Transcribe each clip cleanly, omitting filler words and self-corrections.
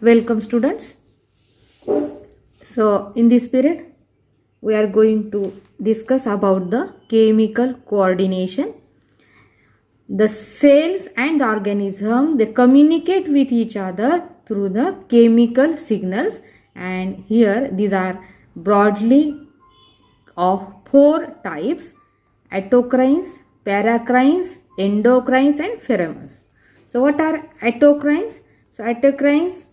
Welcome students. So in this period we are going to discuss about the chemical coordination. The cells and the organism, they communicate with each other through the chemical signals, and here these are broadly of 4 types: autocrines, paracrines, endocrines and pheromones. So what are autocrines? So autocrines,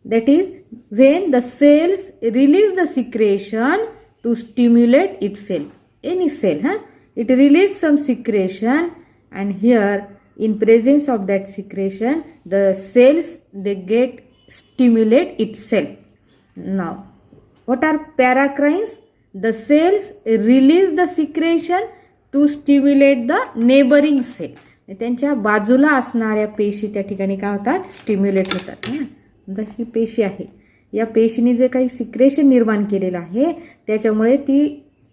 that is when the cells release the secretion to stimulate itself. Any cell, it releases some secretion, and here in presence of that secretion the cells, they get stimulate itself. Now what are paracrines? The cells release the secretion to stimulate the neighboring cell. त्यांच्या बाजूला असणाऱ्या पेशी त्या ठिकाणी काय होतात? Stimulate होतात. ही पेशी आहे, या पेशीने जे काही सिक्रेशन निर्माण केलेलं आहे त्याच्यामुळे ती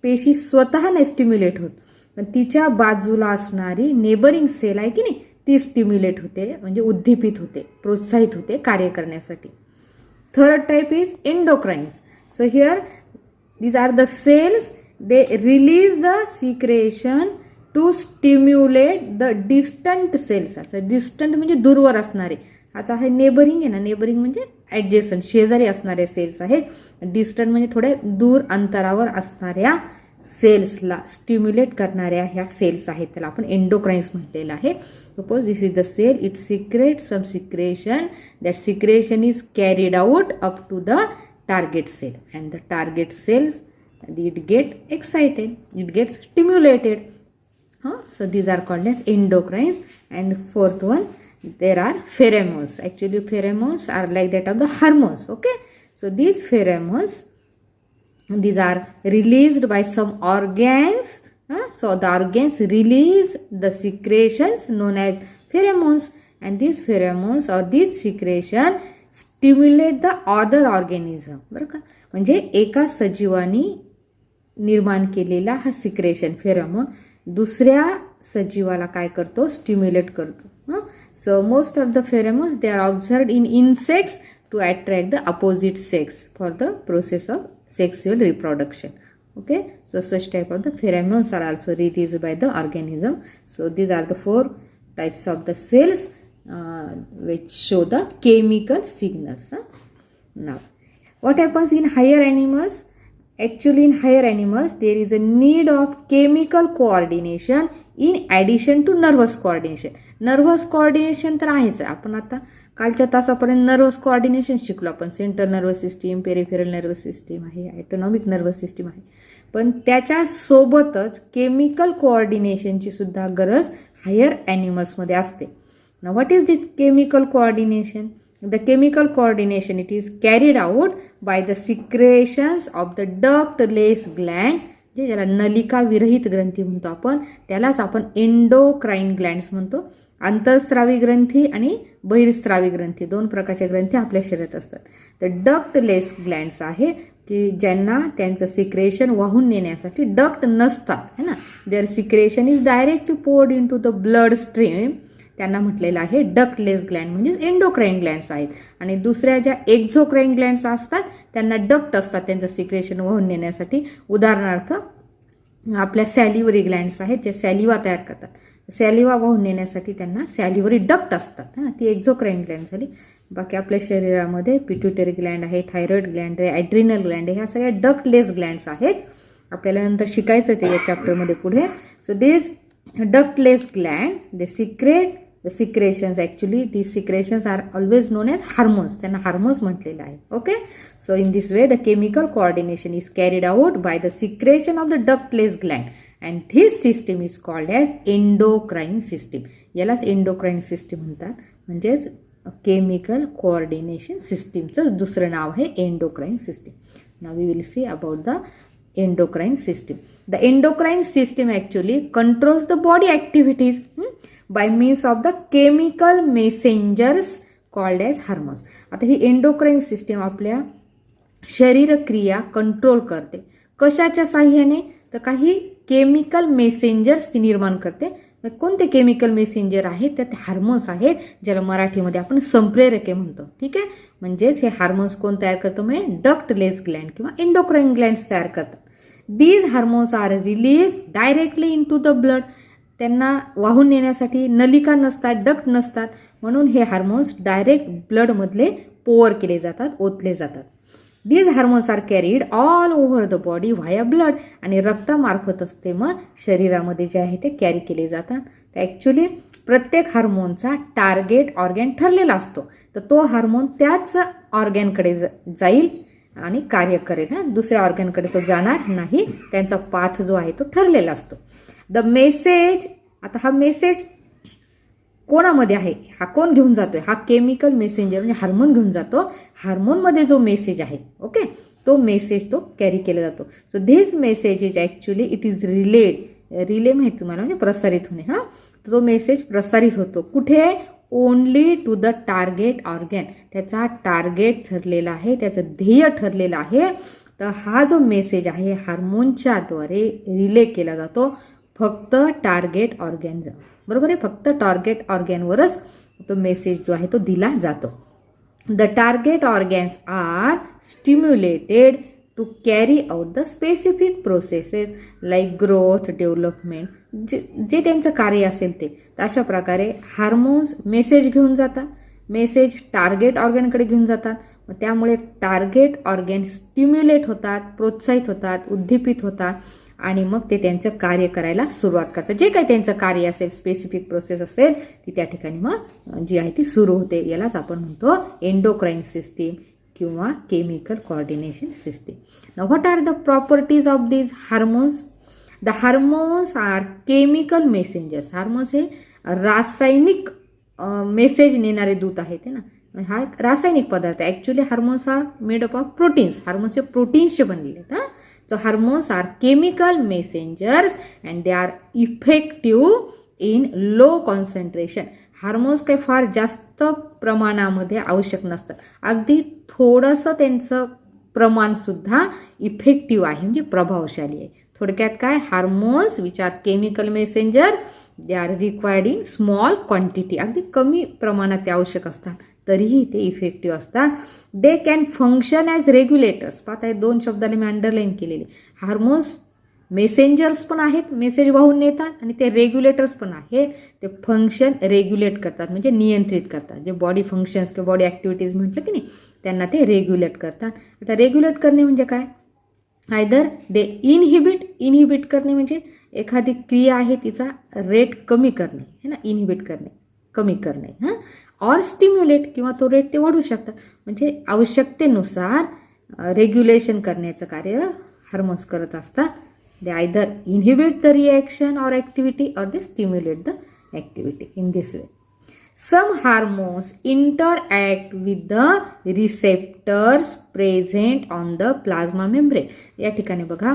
पेशी स्वतःने स्टिम्युलेट होत, पण तिच्या बाजूला असणारी नेबरिंग सेल आहे की नाही, ती स्टिम्युलेट होते, म्हणजे उद्दीपित होते, प्रोत्साहित होते कार्य करण्यासाठी. Third type is endocrines. So here these are the cells, they release the secretion to stimulate the distant cells. असं डिस्टंट म्हणजे दूरवर असणारे, आता हे नेबरिंग आहे ना, नेबरिंग म्हणजे ॲडजेसंट, शेजारी असणारे सेल्स आहेत. डिस्टंट म्हणजे थोड्या दूर अंतरावर असणाऱ्या सेल्सला स्टिम्युलेट करणाऱ्या ह्या सेल्स आहेत, त्याला आपण एंडोक्राइन्स म्हटलेलं आहे. Suppose this is the cell, it secrete some secretion, that secretion is carried out up to the target cell, and the target cells, it get excited, it gets stimulated. So these are called as endocrines. And fourth one, there are pheromones. Actually pheromones are like that of the hormones. Okay, so these pheromones, these are released by some organs. So the organs release the secretions known as pheromones, and these pheromones or these secretion stimulate the other organism. बरं का, म्हणजे एका सजीवानी निर्माण केलेला हा secretion pheromone दुसऱ्या सजीवाला काय करतो? स्टिम्युलेट करतो. So most of the pheromones they are observed in insects to attract the opposite sex for the process of sexual reproduction. Okay, so such type of the pheromones are also released by the organism. So these are the 4 types of the cells which show the chemical signals. Now what happens in higher animals? Actually in higher animals there is a need of chemical coordination in addition to nervous coordination. nervous coordination तर आहेच, आपण आता कालच्या तासापर्यंत nervous coordination शिकलो आपण. Central nervous system, peripheral nervous system आहे, ॲटोनॉमिक nervous system आहे, पण त्याच्या सोबतच केमिकल कोऑर्डिनेशनची सुद्धा गरज हायर ॲनिमल्समध्ये असते. Now what is this chemical coordination? The chemical coordination, it is carried out by the secretions of the ductless gland, जे ज्याला नलिका विरहित ग्रंथी म्हणतो आपण, त्यालाच आपण एंडोक्राइन ग्लँड्स म्हणतो. आंतरस्रावी ग्रंथी आणि बहिर्स्रावी ग्रंथी, 2 प्रकारच्या ग्रंथी आपल्या शरीरात असतात. तर डक्टलेस ग्लँड्स आहे की ज्यांना त्यांचं सिक्रेशन वाहून नेण्यासाठी डक्ट नसतात, है ना. Their secretion is directly poured in to the blood stream, त्यांना म्हटलेलं आहे डक्टलेस ग्लँड, म्हणजेच एंडोक्राइन ग्लँड्स आहेत. आणि दुसऱ्या ज्या एक्झोक्राइन ग्लँड्स असतात त्यांना डक्ट असतात त्यांचं सिक्रेशन वाहून नेण्यासाठी. उदाहरणार्थ आपल्या सॅलिव्हरी ग्लँड्स आहेत, जे सॅलिवा तयार करतात, सॅलिवा वाहून नेण्यासाठी त्यांना सॅलिव्हरी डक्ट असतात, ना, ती एक्झोक्राइन ग्लँड झाली. बाकी आपल्या शरीरामध्ये पिट्युटरी ग्लँड आहे, थायरॉइड ग्लँड आहे, ॲड्रिनल ग्लँड आहे, ह्या सगळ्या डक्टलेस ग्लँड्स आहेत. आपल्याला नंतर शिकायचं ते या चॅप्टरमध्ये पुढे. So this ductless gland, they secrete the secretions. Actually these secretions are always known as hormones, त्यांना हार्मोन्स म्हटलेलं आहे. Okay, so in this way the chemical coordination is carried out by the secretion of the ductless gland, and this system is called as endocrine system. यालाच endocrine system म्हणतात, म्हणजेच chemical coordination सिस्टीमचं दुसरं नाव आहे endocrine system. Now we will see about the endocrine system. The endocrine system actually controls the body activities by means of the chemical messengers called as hormones. आता ही endocrine system आपल्या शरीर क्रिया control करते. कशाच्या साह्याने? तर काही केमिकल मेसेंजर्स ती निर्माण करते, कोणते केमिकल मेसेंजर आहेत त्यात हार्मोन्स आहेत, ज्याला मराठीमध्ये आपण संप्रेरके म्हणतो. ठीक आहे, म्हणजेच हे हार्मोन्स कोण तयार करतो, म्हणजे डक्टलेस ग्लँड किंवा एंडोक्राइन ग्लँड्स तयार करतात. These hormones are release directly in to the blood. त्यांना वाहून नेण्यासाठी नलिका नसतात, डक्ट नसतात, म्हणून हे हार्मोन्स डायरेक्ट ब्लडमधले पोअर केले जातात, ओतले जातात. These hormones are carried all over the body via blood. आणि रक्तामार्फत असते मग शरीरामध्ये जे आहे ते कॅरी केले जातात. तर ॲक्च्युली प्रत्येक हार्मोनचा टार्गेट ऑर्गॅन ठरलेला असतो, तर तो हार्मोन त्याच ऑर्गॅनकडे जाईल आणि कार्य करेल. दुसऱ्या ऑर्गॅनकडे तो जाणार नाही, त्यांचा पाथ जो आहे तो ठरलेला असतो. द मेसेज, आता हा मेसेज कोणामध्ये आहे, हा कोण घेऊन जातोय, हा केमिकल मेसेंजर म्हणजे हार्मोन घेऊन जातो. हार्मोनमध्ये जो मेसेज आहे, ओके, तो मेसेज तो कॅरी केला जातो. So this message is actually it is relayed. Relay माहिती तुम्हाला म्हणजे प्रसारित होणे. तो मेसेज प्रसारित होतो कुठे, only to the target organ. त्याचा टार्गेट ठरलेला आहे, त्याचं ध्येय ठरलेलं आहे. तर हा जो मेसेज आहे हार्मोनच्या द्वारे रिले केला जातो फक्त टार्गेट ऑर्गॅन. बरोबर आहे, फक्त टार्गेट ऑर्गॅनवरच तो मेसेज जो आहे तो दिला जातो. The target organs are stimulated to carry out the specific processes like growth, development, जे त्यांचं कार्य असेल ते. तर अशा प्रकारे हार्मोन्स मेसेज घेऊन जातात, मेसेज टार्गेट ऑर्गॅनकडे घेऊन जातात. मग त्यामुळे टार्गेट ऑर्गॅन स्टिम्युलेट होतात, प्रोत्साहित होतात, उद्दीपित होतात आणि मग ते त्यांचं कार्य करायला सुरुवात करतात. जे काही त्यांचं कार्य असेल, स्पेसिफिक प्रोसेस असेल, ती त्या ठिकाणी मग जी आहे ती सुरू होते. यालाच आपण म्हणतो एंडोक्राइन सिस्टीम किंवा chemical coordination system. Now what are the properties of these hormones? The hormones are chemical messengers. Hormones हे रासायनिक मेसेज नेणारे दूत आहेत ना. हा एक रासायनिक पदार्थ आहे. Actually hormones are made up of proteins. हार्मोन्सचे प्रोटीन्सचे बनलेले आहेत. So hormones are chemical messengers and they are effective in low concentration. Hormones काही फार जास्त प्रमाणामध्ये आवश्यक नसतात, अगदी थोडंसं त्यांचं प्रमाणसुद्धा इफेक्टिव्ह आहे, म्हणजे प्रभावशाली आहे. थोडक्यात काय, hormones which are chemical messenger they are required in small quantity. अगदी कमी प्रमाणात ते आवश्यक असतात, तरीही ते इफेक्टिव्ह असतात. They can function as regulators. पाहता हे दोन शब्दाने मी अंडरलाईन केलेले. हार्मोन्स मेसेंजर्स पण आहेत, मेसेज वाहून नेतात, आणि ते रेग्युलेटर्स पण आहेत. ते फंक्शन रेग्युलेट करतात, म्हणजे नियंत्रित करतात. जे बॉडी फंक्शन्स किंवा बॉडी ॲक्टिव्हिटीज म्हटलं की नाही, त्यांना ते रेग्युलेट करतात. आता रेग्युलेट करणे म्हणजे काय, आयदर दे इनहिबिट करणे म्हणजे एखादी क्रिया आहे तिचा रेट कमी करणे, है ना, इनहिबिट करणे, कमी करणे. ऑर स्टिम्युलेट, किंवा तो रेट ते वाढवू शकतात. म्हणजे आवश्यकतेनुसार रेग्युलेशन करण्याचं कार्य हार्मोन्स करत असतात. They either inhibit the reaction or activity or they stimulate the activity in this way. Some hormones interact with the receptors present on the plasma membrane. या ठिकाणी बघा,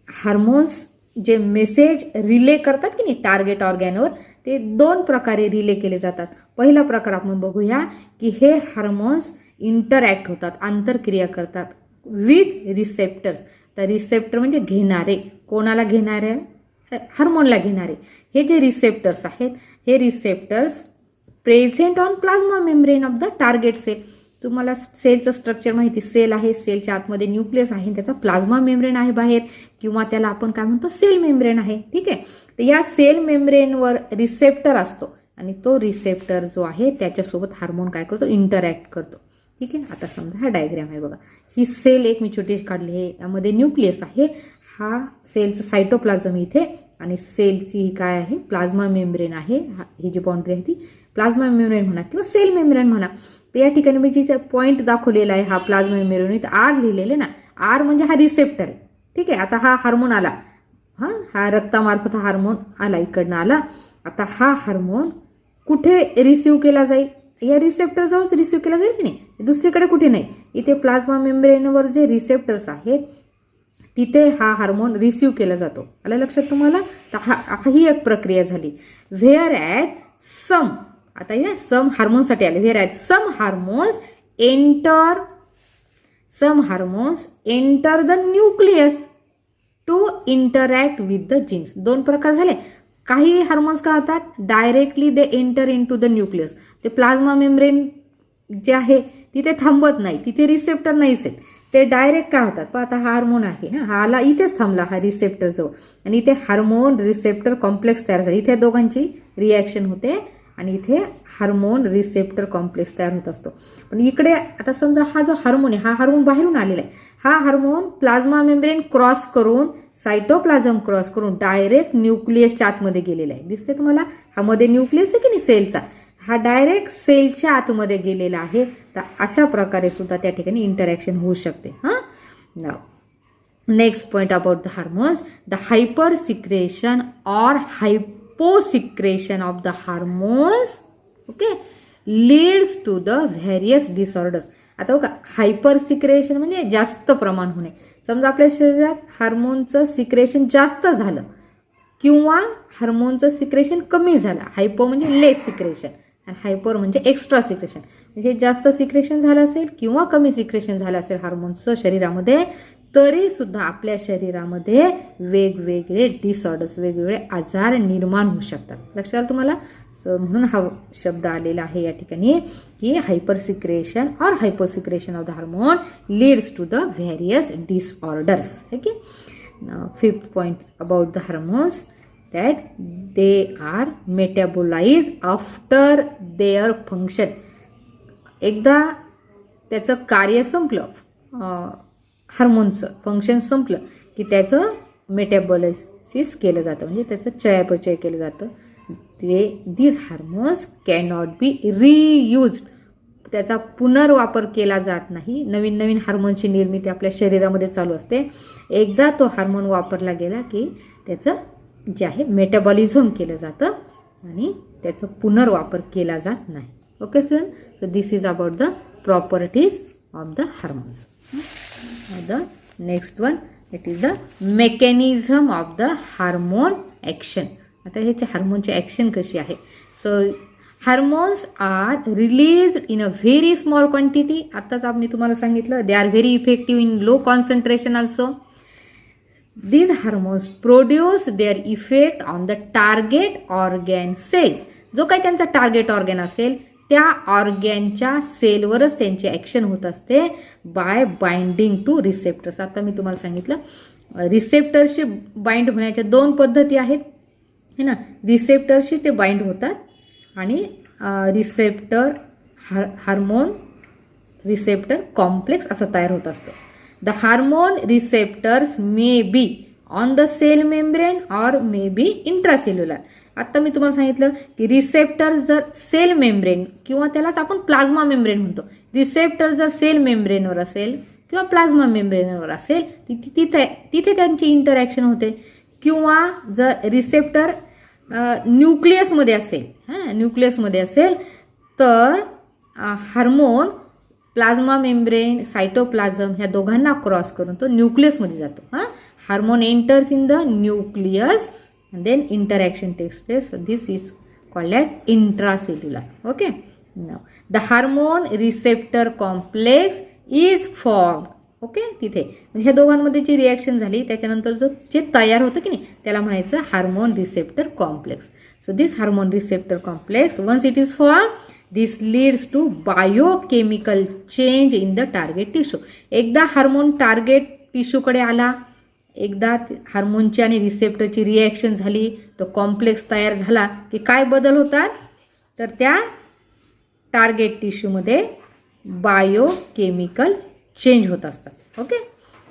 हार्मोन्स जे मेसेज रिले करतात की नाही टार्गेट ऑर्गॅनवर, ते दोन प्रकारे रिले केले जातात. पहिला प्रकार आपण बघूया की हे हार्मोन्स इंटरॅक्ट होतात, आंतरक्रिया करतात विथ रिसेप्टर्स. तर रिसेप्टर म्हणजे घेणारे, कोणाला घेणारे, हार्मोनला घेणारे. हे जे रिसेप्टर्स आहेत, हे receptors present on plasma membrane of the target cell. तुम्हाला सेलचं स्ट्रक्चर माहिती, सेल आहे, सेलच्या आतमध्ये न्यूक्लियस आहे, त्याचा प्लाझ्मा मेम्ब्रेन आहे बाहेर, किंवा त्याला आपण काय म्हणतो, सेल मेम्ब्रेन आहे. ठीक आहे, तर या सेल मेम्ब्रेनवर रिसेप्टर असतो, आणि तो रिसेप्टर जो आहे त्याच्यासोबत हार्मोन काय करतो, इंटरॅक्ट करतो. ठीक आहे, आता समजा हा डायग्राम आहे बघा, ही सेल एक मी छोटीशी काढली आहे, यामध्ये न्यूक्लियस आहे, हा सेलचं सायटोप्लाझम इथे, आणि सेलची ही काय आहे, प्लाझ्मा मेम्ब्रेन आहे. ही जी बाउंड्री आहे ती प्लाझ्मा मेम्ब्रेन म्हणा किंवा सेल मेम्ब्रेन म्हणा. तर या ठिकाणी मी जी पॉईंट दाखवलेला आहे, हा प्लाझ्मा मेम्ब्रेन, इथं आर लिहिलेले ना, आर म्हणजे हा रिसेप्टर आहे. ठीक आहे, आता हा हार्मोन आला, हा रक्तामार्फत हा हार्मोन आला, इकडनं आला. आता हा हार्मोन कुठे रिसिव्ह केला जाईल, या रिसेप्टर जवळच रिसिव्ह केला जाईल की नाही, दुसरीकडे कुठे नाही. इथे प्लाझ्मा मेम्ब्रेनवर जे रिसेप्टर्स आहेत तिथे हा हार्मोन रिसिव्ह केला जातो. आलं लक्षात तुम्हाला? तर ही एक प्रक्रिया झाली. व्हेअर ॲट सम, आता या सम हार्मोनसाठी आले, where at some hormones enter the nucleus to interact with the genes. दोन प्रकार झाले. काही हार्मोन्स काय होतात, directly they enter in to the nucleus. ते प्लाझ्मा मेम्ब्रेन जे आहे तिथे थांबत नाही, तिथे रिसेप्टर नाहीच आहेत, ते डायरेक्ट काय होतात. पण आता हा हार्मोन आहे, हा आला इथेच थांबला हा रिसेप्टर जवळ, आणि इथे हार्मोन रिसेप्टर कॉम्प्लेक्स तयार झाला. इथे दोघांची रिॲक्शन होते आणि इथे हार्मोन रिसेप्टर कॉम्प्लेक्स तयार होत असतो. पण इकडे आता समजा हा जो हार्मोन आहे, हा हार्मोन बाहेरून आलेला आहे. हा हार्मोन प्लाझ्मा मेम्ब्रेन क्रॉस करून, सायटोप्लाझम क्रॉस करून डायरेक्ट न्यूक्लियसच्या आतमध्ये गेलेला आहे. दिसते तुम्हाला, हा मध्ये न्यूक्लियस आहे की नाही सेलचा, हा डायरेक्ट सेलच्या आतमध्ये गेलेला आहे. तर अशा प्रकारे सुद्धा त्या ठिकाणी इंटरॅक्शन होऊ शकते. Now next point about the hormones, the hyper secretion or hyposecretion of the hormones okay leads to the various disorders. आता बघा, हायपर सिक्रेशन म्हणजे जास्त प्रमाण होणे. समजा आपल्या शरीरात हार्मोनचं सिक्रेशन जास्त झालं किंवा हार्मोनचं सिक्रेशन कमी झालं. हायपो म्हणजे लेस सिक्रेशन आणि हायपर म्हणजे एक्स्ट्रा सिक्रेशन. म्हणजे जास्त सिक्रेशन झालं असेल किंवा कमी सिक्रेशन झालं असेल हार्मोन्सचं शरीरामध्ये, तरी सुद्धा आपल्या शरीरामध्ये वेगवेगळे डिसऑर्डर्स, वेगवेगळे आजार निर्माण होऊ शकतात. लक्षात आलं तुम्हाला. म्हणून हा शब्द आलेला आहे या ठिकाणी की hyper secretion or hyposecretion of the hormone leads to the various disorders. Okay. Fifth point about the hormones, that they are metabolized after their function. एकदा त्याचं कार्य संपलं, हार्मोनचं फंक्शन संपलं की त्याचं मेटाबॉलिसिस केलं जातं, म्हणजे त्याचं चयापचय केलं जातं. these hormones can not be रियूज्ड. त्याचा पुनर्वापर केला जात नाही. नवीन नवीन हार्मोनची निर्मिती आपल्या शरीरामध्ये चालू असते. एकदा तो हार्मोन वापरला गेला की त्याचं जे आहे मेटाबॉलिझम केलं जातं आणि त्याचा पुनर्वापर केला जात नाही. Okay sir. So this is about the properties of the hormones. The next one, it is the mechanism of the hormone action. आता ह्याचे हार्मोनची ॲक्शन कशी आहे. So hormones are release in a very small quantity. आत्ताच मी तुम्हाला सांगितलं, they are very effective in low concentration also. These hormones produce their effect on the target organ cells. जो काही त्यांचा टार्गेट ऑर्गन असेल त्या ऑर्गॅनच्या सेलवरच त्यांची ॲक्शन होत असते बाय बाइंडिंग टू रिसेप्टर्स. आता मी तुम्हाला सांगितलं रिसेप्टरशी बाइंड होण्याच्या दोन पद्धती आहेत है ना. रिसेप्टरशी ते बाइंड होतात आणि रिसेप्टर हार्मोन रिसेप्टर कॉम्प्लेक्स असं तयार होत असतं. The hormone receptors may be on the cell membrane or may be intracellular. आता मी तुम्हाला सांगितलं की रिसेप्टर्स जर सेल मेम्ब्रेन किंवा त्यालाच आपण प्लाझ्मा मेम्ब्रेन म्हणतो. रिसेप्टर जर सेल मेम्ब्रेनवर असेल किंवा प्लाझ्मा मेम्ब्रेनवर असेल तिथे त्यांची इंटरॅक्शन होते. किंवा जर रिसेप्टर न्यूक्लियसमध्ये असेल, न्यूक्लियसमध्ये असेल तर हार्मोन प्लाझ्मा मेम्ब्रेन, सायटोप्लाझम ह्या दोघांना क्रॉस करून तो न्यूक्लियसमध्ये जातो. Hormone enters in the nucleus and then interaction takes place. So this is called as intracellular. Okay. Now the hormone receptor complex is formed. Okay. तिथे म्हणजे ह्या दोघांमध्ये जी रिॲक्शन झाली त्याच्यानंतर जे तयार होतं की नाही त्याला म्हणायचं hormone receptor complex. So this hormone receptor complex once it is form, this leads to biochemical change in the target tissue. एकदा हार्मोन टार्गेट टिश्यूकडे आला, एकदा हार्मोनची आणि रिसेप्टरची रिॲक्शन झाली, तो कॉम्प्लेक्स तयार झाला की काय बदल होतात तर त्या टार्गेट टिश्यूमध्ये बायोकेमिकल चेंज होत असतात. ओके.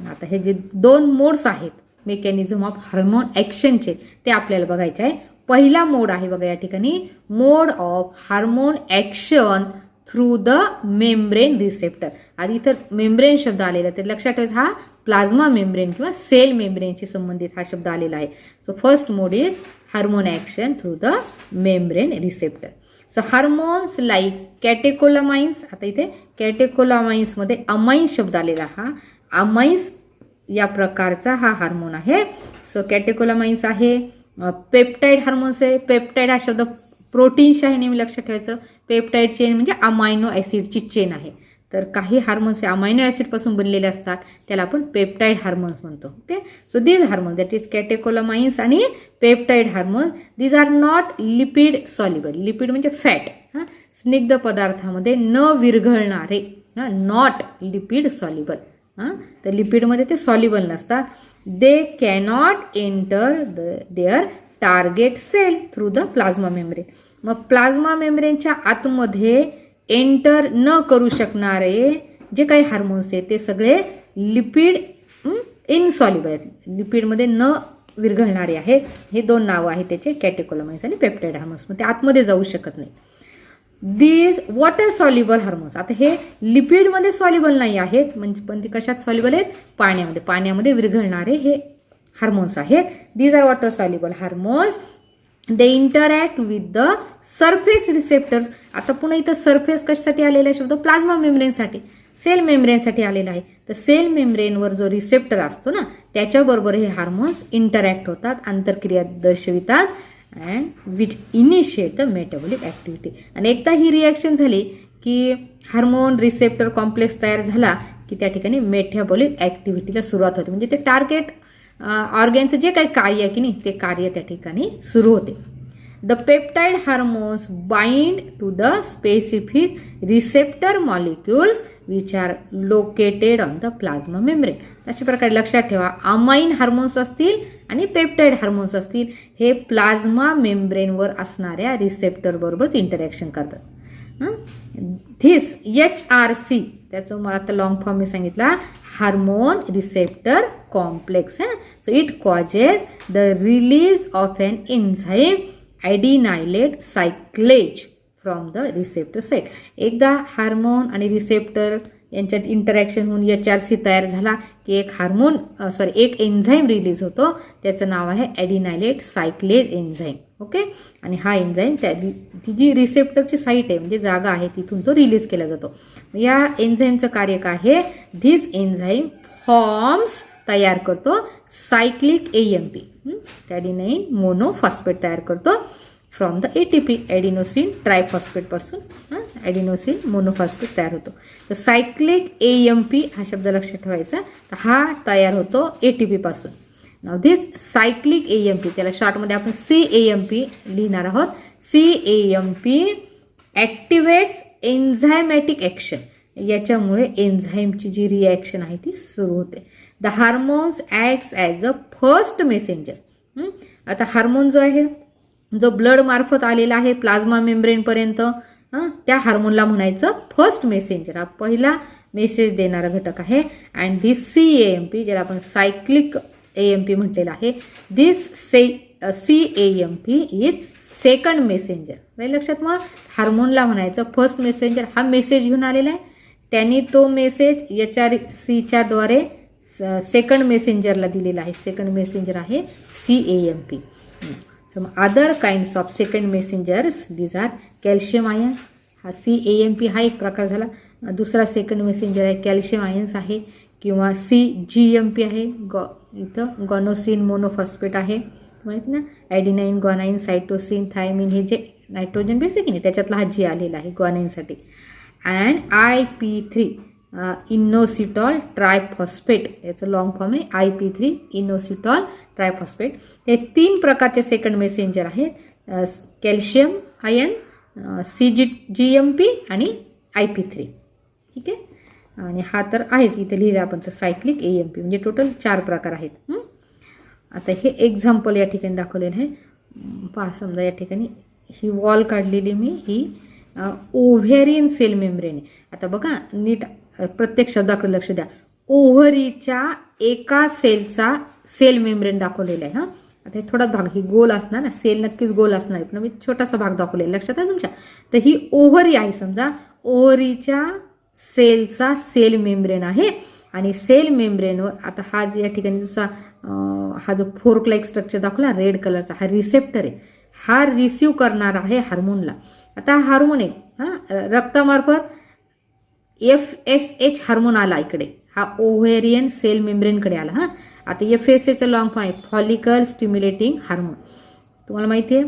आता हे जे दोन मोड्स आहेत मेकॅनिझम ऑफ हार्मोन ॲक्शनचे ते आपल्याला बघायचे आहे. पहिला मोड आहे बघा या ठिकाणी, mode of hormone action through the membrane receptor. आधी इथं मेम्ब्रेन शब्द आलेला ते लक्षात ठेवायचा, हा प्लाझ्मा मेम्ब्रेन किंवा सेल मेम्ब्रेनशी संबंधित हा शब्द आलेला आहे. So first mode is hormone action through the membrane receptor. So hormones like catecholamines, आता इथे कॅटेकोलामाइन्समध्ये अमाइन्स शब्द आलेला, हा अमाइन्स या प्रकारचा हा हार्मोन आहे. सो कॅटेकोलामाइन्स आहे. पेप्टाईड हार्मोन्स आहे. पेप्टाईड हा शब्द प्रोटीन्स आहे, नेहमी लक्षात ठेवायचं. पेप्टाईड चेन म्हणजे अमायनो ॲसिडची चेन आहे. तर काही हार्मोन्स हे अमायनो ॲसिडपासून बनलेले असतात, त्याला आपण पेप्टाईड हार्मोन्स म्हणतो. Okay, so these hormones that is catecholamines आणि peptide hormones, these are not lipid soluble. Lipid म्हणजे फॅट, स्निग्ध पदार्थामध्ये न विरघळणारे, नॉट लिपिड सॉल्युबल. तर लिपिडमध्ये ते सॉल्युबल नसतात. They cannot enter their target cell through the plasma membrane. मग प्लाझ्मा मेम्ब्रेनच्या आतमध्ये एंटर न करू शकणारे जे काही हार्मोन्स आहेत ते सगळे लिपिड इनसॉल्युबल आहेत, लिपिडमध्ये न विरघळणारे आहेत. हे दोन नावं आहेत त्याचे, कॅटेकोलामाइन्स आणि पेप्टाईड हार्मोन्स. मग ते आतमध्ये जाऊ शकत नाही. दीज वॉटर सॉल्युबल हार्मोन्स, आता हे लिपिडमध्ये सॉल्युबल नाही आहेत, म्हणजे पण ते कशात सॉल्युबल आहेत? पाण्यामध्ये. पाण्यामध्ये विरघळणारे हे हार्मोन्स आहेत. These are water soluble hormones. They interact with the surface receptors. आता पुन्हा इथं सरफेस कशासाठी आलेला आहे शब्द? प्लाझ्मा मेम्ब्रेनसाठी, सेल मेम्ब्रेनसाठी आलेला आहे. तर सेल मेम्ब्रेनवर जो रिसेप्टर असतो ना, त्याच्याबरोबर हे हार्मोन्स इंटरॅक्ट होतात, आंतरक्रिया दर्शवितात, and which initiate the metabolic activity. आणि एकदा ही रिॲक्शन झाली की हार्मोन रिसेप्टर कॉम्प्लेक्स तयार झाला की त्या ठिकाणी मेटाबॉलिक ॲक्टिव्हिटीला सुरुवात होते. म्हणजे ते टार्गेट ऑर्गॅनचं जे काही कार्य आहे की नाही, ते कार्य त्या ठिकाणी सुरू होते. The peptide hormones bind to the specific receptor molecules which are located on the plasma membrane. अशा प्रकारे लक्षात ठेवा, अमाइन हार्मोन्स असतील आणि पेप्टाईड हार्मोन्स असतील, हे प्लाझ्मा मेम्ब्रेनवर असणाऱ्या रिसेप्टर बरोबरच इंटरॅक्शन करतात. धिस HRC, त्याचं मला आता लॉंग फॉर्म मी सांगितला, hormone receptor complex. So it causes the release of an enzyme adenylate cyclase from the receptor site. एकदा हार्मोन आणि रिसेप्टर यांच्यात इंटरॅक्शन होऊन HRC तयार झाला की एक एन्झाईम रिलीज होतो, त्याचं नाव आहे ॲडिनायलेट सायक्लेज एन्झाईम. ओके, आणि हा एन्झाईम ती जी रिसेप्टरची साईट आहे म्हणजे जागा आहे तिथून तो रिलीज केला जातो. या एन्झाईमचं कार्य काय आहे? धिस एन्झाईम फॉर्म्स तयार करतो सायक्लिक AMP, ॲडिनाईन मोनोफॉस्फेट तयार करतो फ्रॉम द ATP, ॲडिनोसिन ट्रायफॉस्फेटपासून ॲडिनोसिन मोनोफॉस्फेट तयार होतो. तर सायक्लिक AMP हा शब्द लक्षात ठेवायचा. तर हा तयार होतो ATP पासून. नाव दिस सायक्लिक AMP, त्याला शॉर्टमध्ये आपण CAMP लिहिणार आहोत. CAMP activates enzymatic action. याच्यामुळे एन्झाईमची जी रिॲक्शन आहे ती सुरू होते. The hormones acts as a first messenger. आता हार्मोन जो आहे, जो ब्लड मार्फत आलेला आहे प्लाझ्मा मेम्ब्रेनपर्यंत, त्या हार्मोनला म्हणायचं फर्स्ट मेसेंजर. हा पहिला मेसेज देणारा घटक आहे. अँड दिस CAMP, ज्याला आपण सायक्लिक AMP म्हटलेलं आहे, दिस CAMP इज सेकंड मेसेंजर. नाही लक्षात? मग हार्मोनला म्हणायचं फर्स्ट मेसेंजर. हा मेसेज घेऊन आलेला आहे, त्यांनी तो मेसेज HRCच्या द्वारे सेकंड मेसेंजरला दिलेला आहे. सेकंड मेसेंजर आहे CAMP. So other kinds of second messengers, these are calcium ions. हा CAMP हा एक प्रकार झाला. दुसरा सेकंड मेसेंजर आहे कॅल्शियम आयन्स आहे, किंवा CGMP आहे. इथं गॉनोसिन मोनोफॉस्फेट आहे, माहिती ना, ॲडिनाईन, ग्वानाईन, सायटोसिन, थायमिन, हे जे नायट्रोजन बेस आहे की नाही त्याच्यातला हा G आलेला आहे ग्वानाईनसाठी. अँड IP3 इनोसिटॉल ट्रायफॉस्फेट, याचं लॉंग फॉर्म आहे IP3 इनोसिटॉल ट्रायफॉस्फेट. हे 3 प्रकारचे सेकंड मेसेंजर आहेत, कॅल्शियम आयन, CGMP आणि IP3. ठीक आहे, आणि हा तर आहेच इथे लिहिलं आपण तर सायक्लिक AMP, म्हणजे टोटल 4 प्रकार आहेत. आता हे एक्झाम्पल या ठिकाणी दाखवलेलं आहे. पहा, समजा या ठिकाणी ही वॉल काढलेली मी, ही ओव्हेरियन सेल मेम्ब्रेन आहे. आता बघा नीट प्रत्येक शब्दाकडे लक्ष द्या. ओव्हरीच्या एका सेलचा सेल मेम्ब्रेन दाखवलेला आहे. आता हे थोडा भाग ही गोल असणार ना, सेल नक्कीच गोल असणार, पण मी छोटासा भाग दाखवलेला लक्षात आहे तुमच्या. तर ही ओव्हरी आहे समजा, ओव्हरीच्या सेलचा सेल मेम्ब्रेन आहे. आणि सेल मेम्ब्रेनवर आता हा या ठिकाणी जसा हा जो फोर्क लाईक स्ट्रक्चर दाखवला रेड कलरचा, हा रिसेप्टर आहे. हा रिसीव्ह करणार आहे हार्मोनला. आता हा हार्मोन आहे, रक्तामार्फत FSH हार्मोन आला इकडे, हा ओव्हेरियन सेल मेम्ब्रेनकडे आला. आता FSH लॉंग फॉर्म आहे फॉलिकल स्टिम्युलेटिंग हार्मोन. तुम्हाला माहिती आहे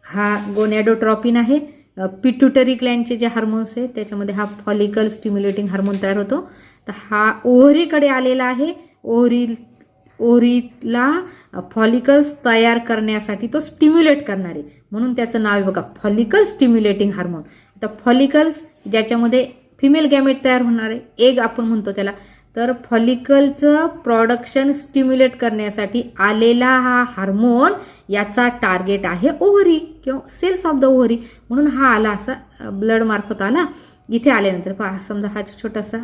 हा गोनॅडोट्रॉपिन आहे, पिट्युटरी ग्लँडचे जे हार्मोन्स आहेत त्याच्यामध्ये हा फॉलिकल स्टिम्युलेटिंग हार्मोन तयार होतो. तर हा ओव्हरीकडे आलेला आहे. ओव्हरीला फॉलिकल्स तयार करण्यासाठी तो स्टिम्युलेट करणार आहे, म्हणून त्याचं नाव आहे बघा फॉलिकल स्टिम्युलेटिंग हार्मोन. आता फॉलिकल्स ज्याच्यामध्ये फिमेल गॅमेट तयार होणार आहे, एग आपण म्हणतो त्याला, तर फॉलिकलचं प्रोडक्शन स्टिम्युलेट करण्यासाठी आलेला हा हार्मोन याचा टार्गेट आहे ओव्हरी किंवा सेल्स ऑफ द ओव्हरी. म्हणून हा आला असा ब्लड मार्फत आला. इथे आल्यानंतर पहा, समजा हा छोटासा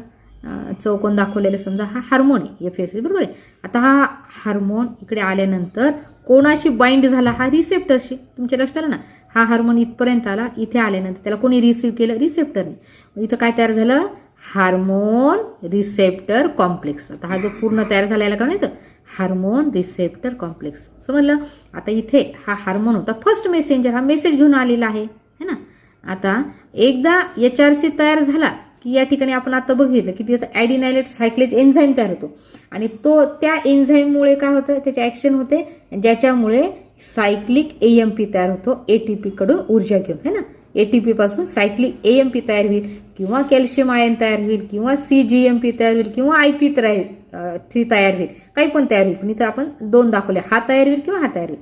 चौकोन दाखवलेला समजा हा हार्मोन आहे FSH, बरोबर आहे. आता हा हार्मोन इकडे आल्यानंतर कोणाशी बाइंड झाला, हा रिसेप्टरशी. तुमच्या लक्षात आलं ना, हा हार्मोन इथपर्यंत आला, इथे आल्यानंतर त्याला कोणी रिसीव्ह केलं, रिसेप्टरने. इथं काय तयार झालं, हार्मोन रिसेप्टर कॉम्प्लेक्स. आता हा जो पूर्ण तयार झालेला का म्हणायचं, हार्मोन रिसेप्टर कॉम्प्लेक्स. समजलं. आता इथे हा हार्मोन होता फर्स्ट मेसेंजर, हा मेसेज घेऊन आलेला आहे है ना. आता एकदा HRC तयार झाला की या ठिकाणी आपण आता बघितलं की तिथं ॲडिनायलेट सायक्लेज एन्झाईम तयार होतो आणि तो त्या एन्झाईममुळे काय होतं, त्याचे ॲक्शन होते ज्याच्यामुळे सायक्लिक AMP तयार होतो ATP कडून ऊर्जा घेऊन है ना. ATP पासून सायक्लिक AMP तयार होईल किंवा कॅल्शियम आयन तयार होईल किंवा CGMP तयार होईल किंवा IP3 तयार होईल, काही पण तयार होईल. पण इथं आपण 2 दाखवले, हा तयार होईल किंवा हा तयार होईल.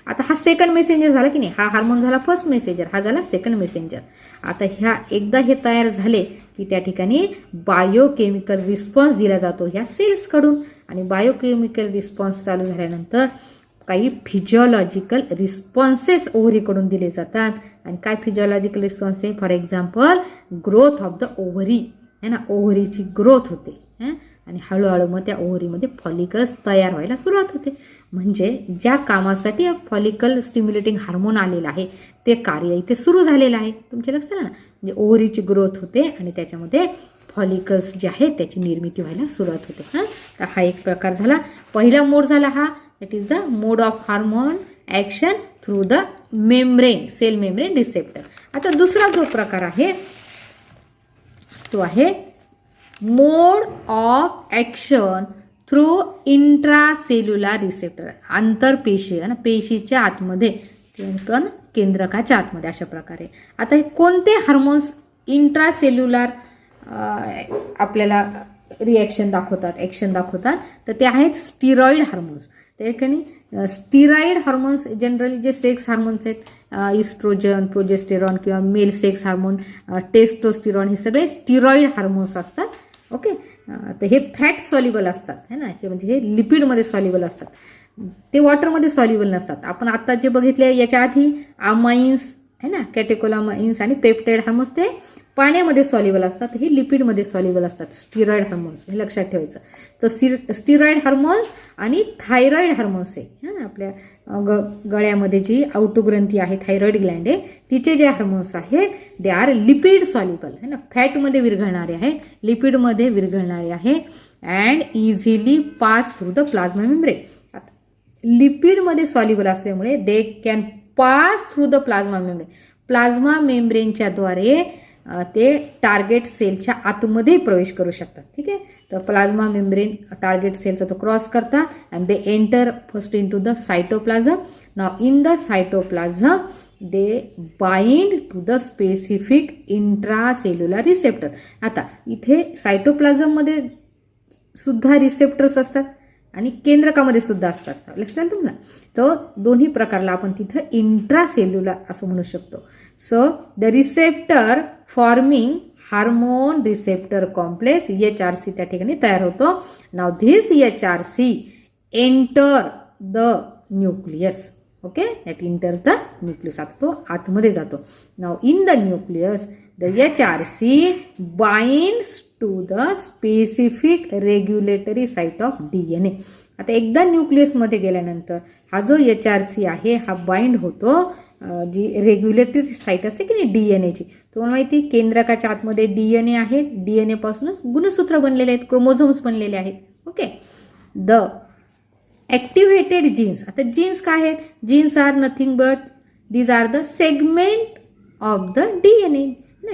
आता हा सेकंड मेसेंजर झाला की नाही, हा हार्मोन झाला फर्स्ट मेसेंजर, हा झाला सेकंड मेसेंजर. आता एकदा हे तयार झाले की त्या ठिकाणी बायोकेमिकल रिस्पॉन्स दिला जातो ह्या सेल्सकडून. आणि बायोकेमिकल रिस्पॉन्स चालू झाल्यानंतर काही फिजिओलॉजिकल रिस्पॉन्सेस ओव्हरीकडून दिले जातात. आणि काय फिजिओलॉजिकल रिस्पॉन्स आहे, for example growth of the ovary है ना. ओव्हरीची ग्रोथ होते आणि हळूहळू मग त्या ओव्हरीमध्ये फॉलिकल्स तयार व्हायला सुरुवात होते. म्हणजे ज्या कामासाठी फॉलिकल स्टिम्युलेटिंग हार्मोन आलेला आहे ते कार्य इथे सुरू झालेलं आहे. तुमच्या लक्षात ना, म्हणजे ओव्हरीची ग्रोथ होते आणि त्याच्यामध्ये फॉलिकल्स जे आहेत त्याची निर्मिती व्हायला सुरुवात होते. तर हा एक प्रकार झाला. पहिला मोड झाला हा, that is the mode of hormone action through the membrane, cell membrane receptor. आता दुसरा जो प्रकार आहे तो आहे mode of action through intracellular receptor, आंतरपेशी आणि पेशीच्या आतमध्ये पण केंद्रकाच्या आतमध्ये, अशा प्रकारे. आता हे कोणते हार्मोन्स इंट्रासेल्युलर आपल्याला रिॲक्शन दाखवतात, ॲक्शन दाखवतात, तर ते आहेत स्टिरॉइड हार्मोन्स. त्या ठिकाणी स्टिरॉइड हार्मोन्स जनरली जे सेक्स हार्मोन्स आहेत, इस्ट्रोजन, प्रोजेस्टेरॉन किंवा मेल सेक्स हार्मोन, टेस्टोस्टिरॉन, हे सगळे स्टिरॉइड हार्मोन्स असतात. ओके. तर हे फॅट सॉल्युबल असतात है ना, हे म्हणजे हे लिपिडमध्ये सॉल्युबल असतात, ते वॉटरमध्ये सॉल्युबल नसतात. आपण आता जे बघितले याच्या आधी अमाइन्स है ना, कॅटेकोलामाइन्स आणि पेप्टाइड हार्मोन्स ते पाण्यामध्ये सॉल्युबल असतात, हे लिपिडमध्ये सॉल्युबल असतात स्टिरॉइड हार्मोन्स, हे लक्षात ठेवायचं. तर स्टिरॉइड हार्मोन्स आणि थायरॉइड हार्मोन्स आहे ना, आपल्या गळ्यामध्ये जी आउटोग्रंथी आहे, थायरॉइड ग्लँड आहे, तिचे जे हार्मोन्स आहेत दे आर लिपिड सॉल्युबल है ना, फॅटमध्ये विरघळणारे आहे, लिपिडमध्ये विरघळणारे आहे and easily pass through the plasma membrane. लिपिडमध्ये सॉल्युबल असल्यामुळे they can pass through the plasma membrane. Plasma मेम्ब्रेनच्या द्वारे ते टार्गेट सेलच्या आतमध्ये प्रवेश करू शकतात. ठीक आहे. तर प्लाझ्मा मेम्ब्रेन टार्गेट सेलचा तो क्रॉस करतात and they enter first in to the cytoplasm. Now in the cytoplasm they bind to the specific intracellular receptor. आता इथे सायटोप्लाझममध्ये सुद्धा रिसेप्टर्स असतात आणि केंद्रकामध्ये सुद्धा असतात, लक्षात आलं तुम्हाला. तर दोन्ही प्रकारला आपण तिथं इंट्रासेल्युलर असं म्हणू शकतो. So the receptor forming hormone receptor complex HRC त्या ठिकाणी तयार होतो. Now this HRC enter the nucleus. Okay, that enters the nucleus. आता तो आतमध्ये जातो. Now in the nucleus the HRC binds to the specific regulatory site of DNA. आता एकदा न्यूक्लियसमध्ये गेल्यानंतर हा जो HRC आहे हा बाइंड होतो जी रेग्युलेटरी साईट असते की नाही DNAची. तुम्हाला माहिती केंद्रकाच्या आतमध्ये DNA आहे, DNA पासूनच गुणसूत्र बनलेले आहेत, क्रोमोझोम्स बनलेले आहेत. ओके. The activated genes. आता जीन्स काय आहेत? Genes are nothing but these are the segment of the DNA.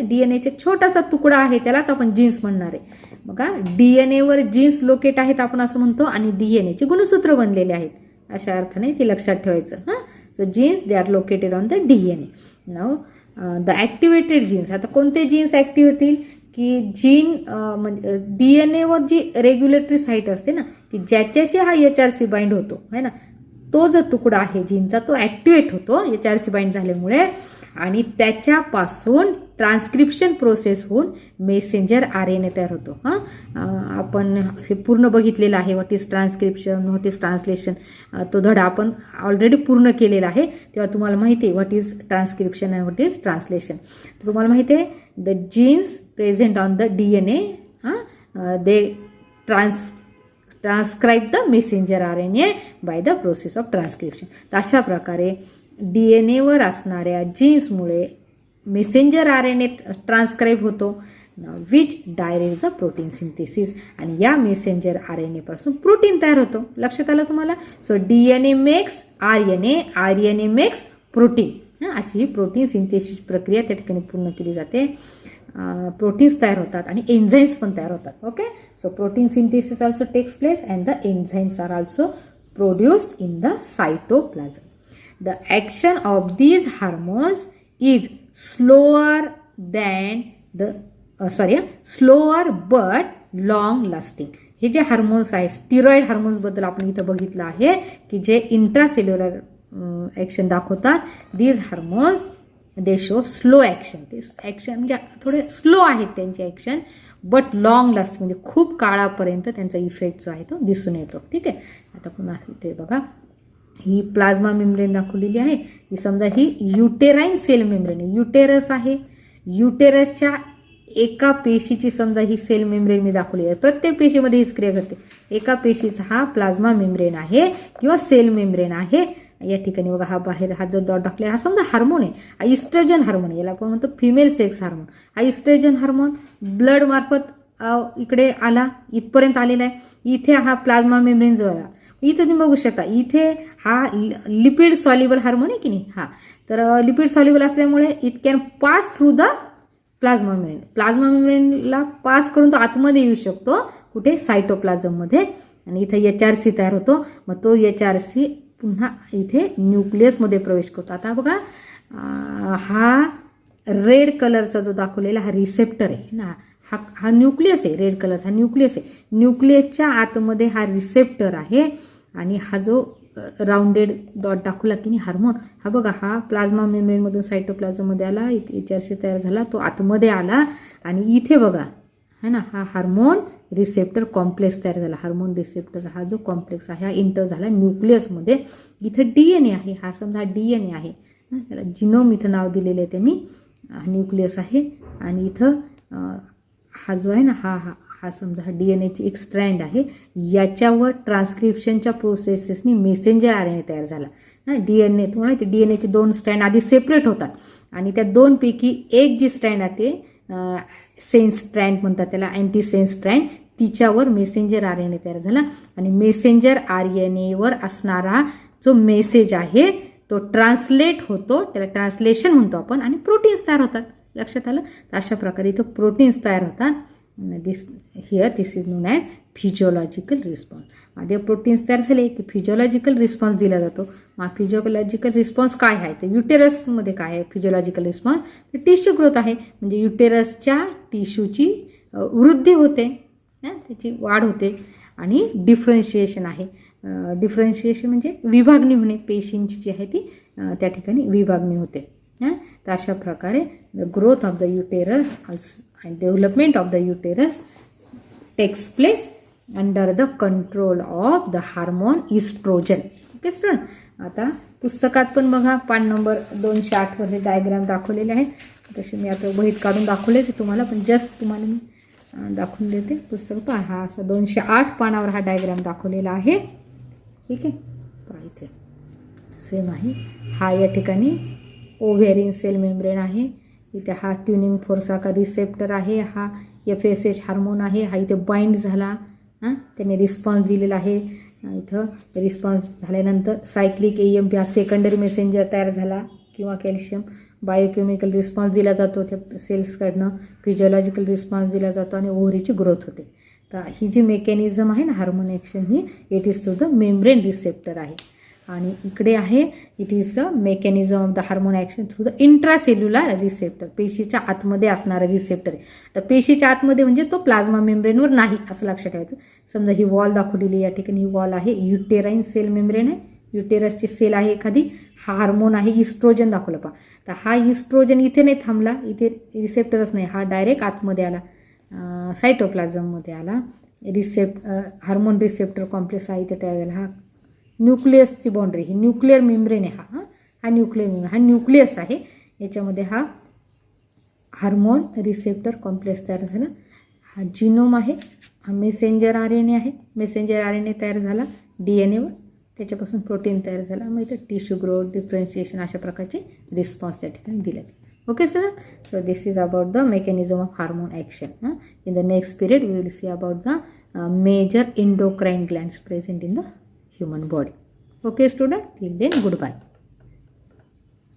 DNAचा छोटासा तुकडा आहे त्यालाच आपण जीन्स म्हणणार आहे. बघा DNAवर जीन्स लोकेट आहेत आपण असं म्हणतो आणि DNAचे गुणसूत्र बनलेले आहेत, अशा अर्थाने ते लक्षात ठेवायचं. So genes they are located on the DNA. Now the activated genes. आता कोणते जीन्स ॲक्टिव्ह होतील की जीन म्हणजे DNA वर जी रेग्युलेटरी साईट असते ना, की ज्याच्याशी हा HRC बाइंड होतो है ना, तो जो तुकडा आहे जीनचा तो ॲक्टिवेट होतो HRC बाइंड झाल्यामुळे, आणि त्याच्यापासून ट्रान्स्क्रिप्शन प्रोसेस होऊन मेसेंजर RNA तयार होतो. आपण हे पूर्ण बघितलेलं आहे, what is transcription, what is translation. तो धडा आपण ऑलरेडी पूर्ण केलेला आहे, तेव्हा तुम्हाला माहिती आहे what is transcription and what is translation. तुम्हाला माहिती आहे the genes present on the DNA they transcribe the messenger RNA by the process of transcription. तर अशा प्रकारे DNA वर असणाऱ्या जीन्समुळे मेसेंजर RNA ट्रान्स्क्राईब होतो, which direct the protein synthesis. आणि या मेसेंजर RNA पासून प्रोटीन तयार होतो. लक्षात आलं तुम्हाला. So DNA makes RNA, RNA makes protein. अशी ही प्रोटीन सिंथेसिस प्रक्रिया त्या ठिकाणी पूर्ण केली जाते. प्रोटीन्स तयार होतात आणि एन्झाईम्स पण तयार होतात. Okay, so protein synthesis also takes place and the enzymes are also produced in the cytoplasm. The action of these hormones is slower but long lasting. हे जे हार्मोन्स आहे, स्टिरॉइड हार्मोन्सबद्दल आपण इथं बघितलं आहे की जे इंट्रासेल्युलर ॲक्शन दाखवतात. These hormones they show slow action. ते ॲक्शन म्हणजे थोडे स्लो आहेत त्यांचे ॲक्शन, बट लॉंग लास्टिंग म्हणजे खूप काळापर्यंत त्यांचा इफेक्ट जो आहे तो दिसून येतो. ठीक आहे. आता पुन्हा इथे बघा, ही प्लाझ्मा मेम्ब्रेन दाखवलेली आहे. ही समजा ही युटेराईन सेल मेम्ब्रेन आहे. युटेरस आहे, युटेरसच्या एका पेशीची समजा ही सेल मेम्ब्रेन मी दाखवली आहे. प्रत्येक पेशीमध्ये ही क्रिया घडते. एका पेशीचा हा प्लाझ्मा मेम्ब्रेन आहे किंवा सेल मेम्ब्रेन आहे. या ठिकाणी बघा हा बाहेर हा जो डॉट टाकला हा समजा हार्मोन आहे. हा इस्ट्रोजन हार्मोन, याला आपण म्हणतो फिमेल सेक्स हार्मोन. हा इस्ट्रोजन हार्मोन ब्लड मार्फत इकडे आला, इथपर्यंत आलेला आहे. इथे हा प्लाझ्मा मेम्ब्रेन जो आला, इथे तुम्ही बघू शकता, इथे हा लिपिड सॉल्युबल हार्मोन आहे की नाही. हा तर लिपिड सॉल्युबल असल्यामुळे it can pass through the plasma membrane. Plasma मेम्ब्रेनला पास करून तो आतमध्ये येऊ शकतो. कुठे? सायटोप्लाझममध्ये. आणि इथे HRC तयार होतो. मग तो HRC पुन्हा इथे न्यूक्लियसमध्ये प्रवेश करतो. आता बघा, हा रेड कलरचा जो दाखवलेला हा रिसेप्टर आहे ना, हा न्यूक्लियस आहे. रेड कलरचा हा न्यूक्लियस आहे. न्यूक्लियसच्या आतमध्ये हा रिसेप्टर आहे. आणि हा जो राऊंडेड डॉट दाखवला की नाही हार्मोन, हा बघा हा प्लाझ्मा मेम्ब्रेनमधून सायटोप्लाझममध्ये आला, इथे HRC तयार झाला, तो आतमध्ये आला. आणि इथे बघा है ना, हा हार्मोन रिसेप्टर कॉम्प्लेक्स तयार झाला. हार्मोन रिसेप्टर हा जो कॉम्प्लेक्स आहे हा एंटर झाला न्यूक्लियसमध्ये. इथं DNA आहे. हा समजा DNA आहे, त्याला जिनोम इथं नाव दिलेलं आहे त्यांनी. न्यूक्लियस आहे. आणि इथं हा जो आहे ना हा समजा हा DNAची एक स्ट्रँड आहे. याच्यावर ट्रान्स्क्रिप्शनच्या प्रोसेसेसनी मेसेंजर RNA तयार झाला. DNA तुम्हाला ते DNAचे 2 स्ट्रँड आधी सेपरेट होतात आणि त्या दोनपैकी एक जी स्ट्रँड आहे ते सेन्स स्ट्रँड म्हणतात त्याला, अँटी सेन्स स्ट्रँड, तिच्यावर मेसेंजर RNA तयार झाला. आणि मेसेंजर RNA वर असणारा जो मेसेज आहे तो ट्रान्सलेट होतो, त्याला ट्रान्सलेशन म्हणतो आपण, आणि प्रोटीन्स तयार होतात. लक्षात आलं. तर अशा प्रकारे इथं प्रोटीन्स तयार होतात. This is known as physiological response. आधी प्रोटीन्स तयार झाले की फिजिओलॉजिकल रिस्पॉन्स दिला जातो. मग फिजिओलॉजिकल रिस्पॉन्स काय आहे? तर युटेरसमध्ये काय आहे फिजिओलॉजिकल रिस्पॉन्स? तर टिश्यू ग्रोथ आहे. म्हणजे युटेरसच्या टिश्यूची वृद्धी होते, त्याची वाढ होते. आणि डिफरन्शिएशन आहे. डिफरन्शिएशन म्हणजे विभागणी होणे, पेशींची जी आहे ती त्या ठिकाणी विभागणी होते. तर अशा प्रकारे the growth of the uterus and development of the uterus takes place under the control of the hormone estrogen. Okay student. आता पुस्तकात पण बघा पान नंबर 208 वर हे डायग्राम दाखवलेले आहेत. तसे मी आता वहीत काढून दाखवलेच तुम्हाला, पण जस्ट तुम्हाला मी दाखवून देते. पुस्तक पहा, हा असा 208 पानावर हा डायग्राम दाखवलेला आहे. ठीक आहे, पहा इथे सेम आहे. हा या ठिकाणी ओव्हेरियन सेल मेम्ब्रेन आहे. इथे हा ट्युनिंग फोर्साका रिसेप्टर आहे. हा FSH हार्मोन आहे. हा इथे बाइंड झाला, त्याने रिस्पॉन्स दिलेला आहे. इथं रिस्पॉन्स झाल्यानंतर सायक्लिक AMP हा सेकंडरी मेसेंजर तयार झाला किंवा कॅल्शियम. बायोकेमिकल रिस्पॉन्स दिला जातो त्या सेल्सकडनं, फिजिओलॉजिकल रिस्पॉन्स दिला जातो आणि ओव्हरीची ग्रोथ होते. तर ही जी मेकॅनिझम आहे ना hormone action, he it is through the membrane receptor आहे. आणि इकडे आहे it is the mechanism of the hormone action through the intracellular receptor, पेशीच्या आतमध्ये असणारा रिसेप्टर आहे. तर पेशीच्या आतमध्ये म्हणजे तो प्लाझ्मा मेम्ब्रेनवर नाही असं लक्षात ठेवायचं. समजा ही वॉल दाखवलेली, या ठिकाणी ही वॉल आहे, युटेराईन सेल मेम्ब्रेन आहे, युटेरसची सेल आहे एखादी, हा हार्मोन आहे इस्ट्रोजन दाखवलं पहा. तर हा इस्ट्रोजन इथे नाही थांबला, इथे रिसेप्टरच नाही, हा डायरेक्ट आतमध्ये आला, सायटोप्लाझममध्ये आला. हार्मोन रिसेप्टर कॉम्प्लेक्स आहे इथे तयार झाला. हा न्यूक्लियसची बाउंड्री, ही न्यूक्लिअर मेम्ब्रेन आहे, हा न्यूक्लिअर मेम्ब्रेन, हा न्यूक्लियस आहे, याच्यामध्ये हा हार्मोन रिसेप्टर कॉम्प्लेक्स तयार झाला. हा जिनोम आहे, हा मेसेंजर RNA आहे, मेसेंजर RNA तयार झाला DNAवर, त्याच्यापासून प्रोटीन तयार झाला. मग इथे टिश्यू ग्रोथ, डिफरन्शिएशन अशा प्रकारचे रिस्पॉन्स त्या ठिकाणी दिले. Okay sir, so this is about the mechanism of hormone action. In the next period we will see about the major endocrine glands present in the human body. Okay student, till then goodbye.